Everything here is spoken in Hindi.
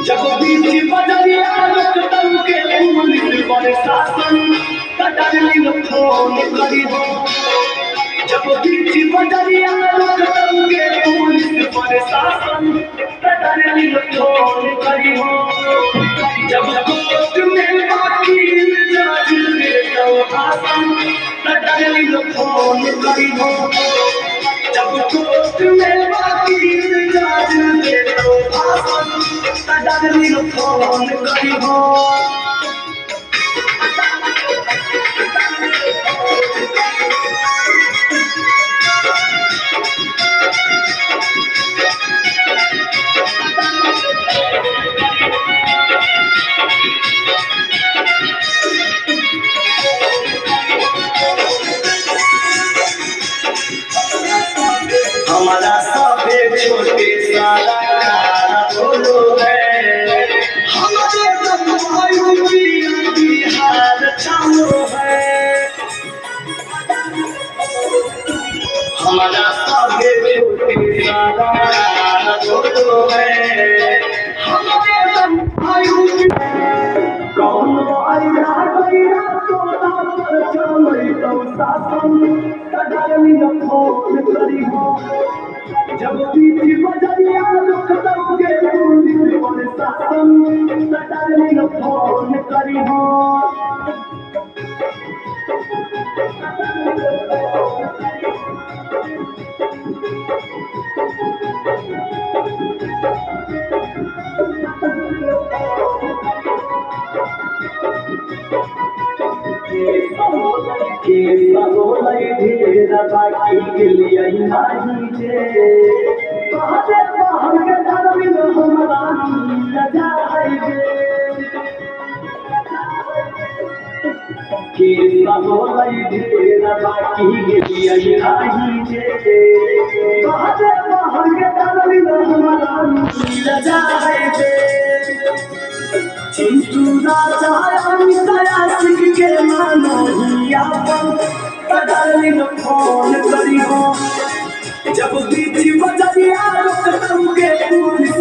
जब बीच बजरिया रुकतन के पुलिस प्रशासन कटरली फोन करी हो। जब बीच बजरिया रुकतन के पुलिस प्रशासन कटरली फोन करी हो। जब कोर्ट में वकील जज देता भाषण कटरली फोन करी हो। जब कोर्ट में वकील जज देता भाषण कटरली फोन करी हो। हमारा सबे छोटे सारा बोलो है। हमारे बिहार चालो है। हमारा सबे छोटे सारा बोलो है। हमारे कौन आया गया तोरा पर चले तो शासन कटरली फोन करी हो। जब बीच बजरिया रुकतन के पुलिस प्रशासन कटरली फोन करी हो। ढेर बाकी गिलिया नहीं जे कहते बाहर के धर्म हमारा लजा है के सहोलई ढेर बाकी गिलिया नहीं जे कहते बाहर के धर्म हमारा लजा है। चिंटू राजा आशिक के मानो कटरली फोन करी हो। जब बीच बजरिया रुकतन के पुलिस